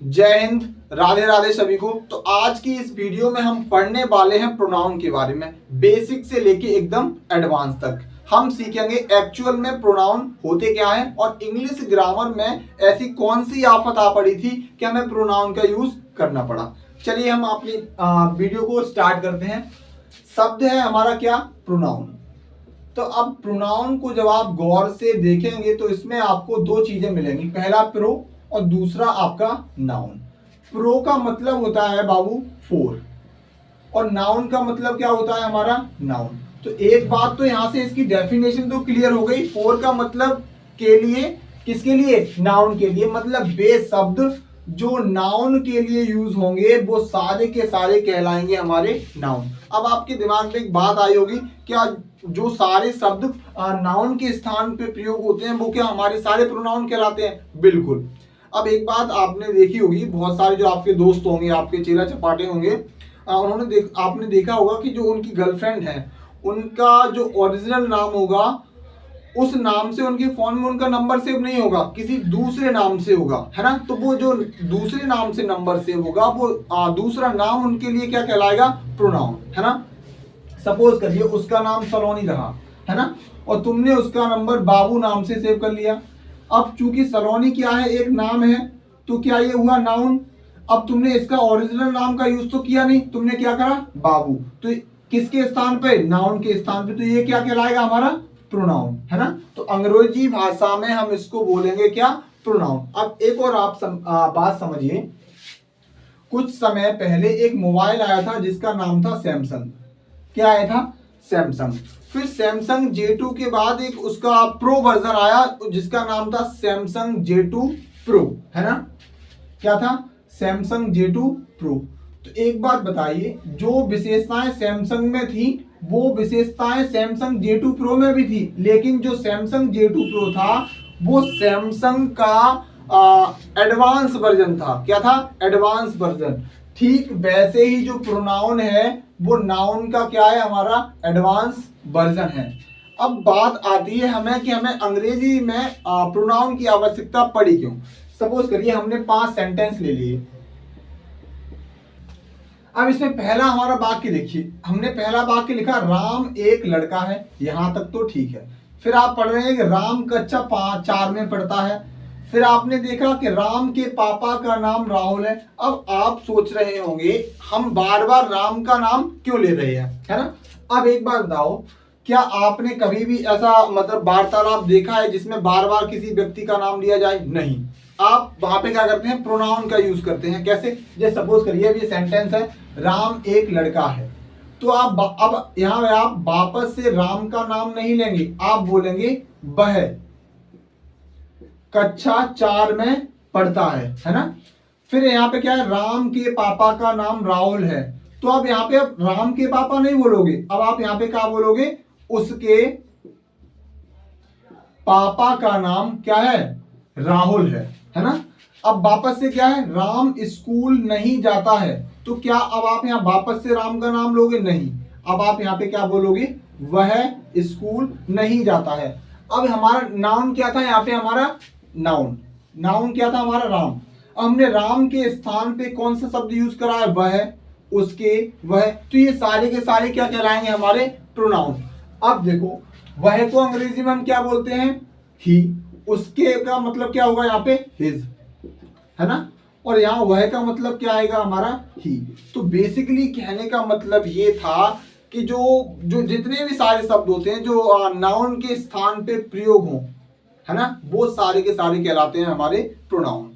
जय हिंद, राधे राधे सभी को। तो आज की इस वीडियो में हम पढ़ने वाले हैं प्रोनाउन के बारे में, बेसिक से लेके एकदम एडवांस तक। हम सीखेंगे एक्चुअल में प्रोनाउन होते क्या है और इंग्लिश ग्रामर में ऐसी कौन सी आफत आ पड़ी थी कि हमें प्रोनाउन का यूज करना पड़ा। चलिए हम अपनी वीडियो को स्टार्ट करते हैं। शब्द है हमारा क्या, प्रोनाउन। तो अब प्रोनाउन को जब आप गौर से देखेंगे तो इसमें आपको दो चीजें मिलेंगी, पहला प्रो और दूसरा आपका नाउन। प्रो का मतलब होता है बाबू फोर और नाउन का मतलब क्या होता है हमारा नाउन। तो एक बात तो यहां से इसकी डेफिनेशन तो क्लियर हो गई। फोर का मतलब के लिए, किसके लिए, नाउन के लिए। मतलब वे शब्द जो नाउन के लिए यूज होंगे वो सारे के सारे कहलाएंगे हमारे नाउन। अब आपके दिमाग में एक बात आई होगी, क्या जो सारे शब्द नाउन के स्थान पे प्रयोग होते हैं वो क्या हमारे सारे प्रोनाउन कहलाते हैं? बिल्कुल। अब एक बात आपने देखी होगी, बहुत सारे जो आपके दोस्त होंगे, आपके चेला चपाटे होंगे, आपने देखा होगा कि जो उनकी गर्लफ्रेंड है उनका जो ओरिजिनल नाम होगा उस नाम से उनके फोन में उनका नंबर सेव नहीं होगा, किसी दूसरे नाम से होगा, है ना। तो वो जो दूसरे नाम से नंबर सेव होगा वो दूसरा नाम उनके लिए क्या कहलाएगा? प्रोनाउन, है ना। सपोज करिए उसका नाम सलोनी रहा, है ना, और तुमने उसका नंबर बाबू नाम से सेव कर लिया। अब चूंकि सलोनी क्या है, एक नाम है, तो क्या ये हुआ नाउन। अब तुमने इसका ओरिजिनल नाम का यूज तो किया नहीं, तुमने क्या करा, बाबू। तो किसके स्थान पे? नाउन के स्थान पे। तो ये क्या कहलाएगा हमारा? प्रोनाउन, है ना। तो अंग्रेजी भाषा में हम इसको बोलेंगे क्या? प्रोनाउन। अब एक और आप बात समझिए। कुछ समय पहले एक मोबाइल आया था जिसका नाम था सैमसंग। क्या आया था? सैमसंग। फिर सैमसंग J2 के बाद एक उसका प्रो वर्जन आया जिसका नाम था सैमसंग J2 प्रो, है ना। क्या था? Samsung J2 pro. तो एक बात बताइए, जो विशेषताएं सैमसंग में थी वो विशेषताएं सैमसंग J2 प्रो में भी थी, लेकिन जो सैमसंग J2 प्रो था वो सैमसंग का एडवांस वर्जन था। क्या था? Advance version. ठीक वैसे ही जो प्रोनाउन है वो नाउन का क्या है? हमारा एडवांस वर्जन है। अब बात आती है हमें कि हमें अंग्रेजी में प्रोनाउन की आवश्यकता पड़ी क्यों। सपोज करिए हमने 5 सेंटेंस ले लिए। अब इसमें पहला हमारा वाक्य देखिए, हमने पहला वाक्य लिखा राम एक लड़का है, यहां तक तो ठीक है। फिर आप पढ़ रहे हैं कि राम कक्षा 4 में पढ़ता है। फिर आपने देखा कि राम के पापा का नाम राहुल है। अब आप सोच रहे होंगे हम बार बार राम का नाम क्यों ले रहे हैं, है ना। अब एक बात बताओ, क्या आपने कभी भी ऐसा मतलब वार्तालाप देखा है जिसमें बार बार किसी व्यक्ति का नाम लिया जाए? नहीं। आप वहां पे क्या करते हैं? प्रोनाउन का यूज करते हैं। कैसे? जैसे सपोज करिए ये सेंटेंस है, राम एक लड़का है। तो आप अब यहां आप वापस से राम का नाम नहीं लेंगे, आप बोलेंगे वह कक्षा 4 में पढ़ता है ना। फिर यहाँ पे क्या है? राम के पापा का नाम राहुल है। तो अब यहाँ पे आप राम के पापा नहीं बोलोगे, अब आप यहाँ पे क्या बोलोगे? उसके पापा का नाम क्या है? राहुल है ना। अब वापस से क्या है? राम स्कूल नहीं जाता है। तो क्या अब आप यहाँ वापस से राम का नाम लोगे? नहीं। अब आप यहाँ पे क्या बोलोगे? वह स्कूल नहीं जाता है। अब हमारा नाउन क्या था? यहाँ पे हमारा नाउन क्या था? हमारा राम। अब हमने राम के स्थान पे कौन सा शब्द यूज करा है? वह, उसके, वह। तो ये सारे के सारे क्या कहलाएंगे? हमारे प्रोनाउन। अब देखो, वह को अंग्रेजी में हम क्या बोलते हैं? ही। उसके का मतलब क्या होगा यहाँ पे? हिज, है ना। और यहाँ वह का मतलब क्या आएगा? हमारा ही। तो बेसिकली कहने का मतलब ये था कि जो जितने भी सारे शब्द होते हैं जो नाउन के स्थान पे प्रयोग हों, है ना, वो सारे के सारे कहलाते हैं हमारे प्रोनाउन।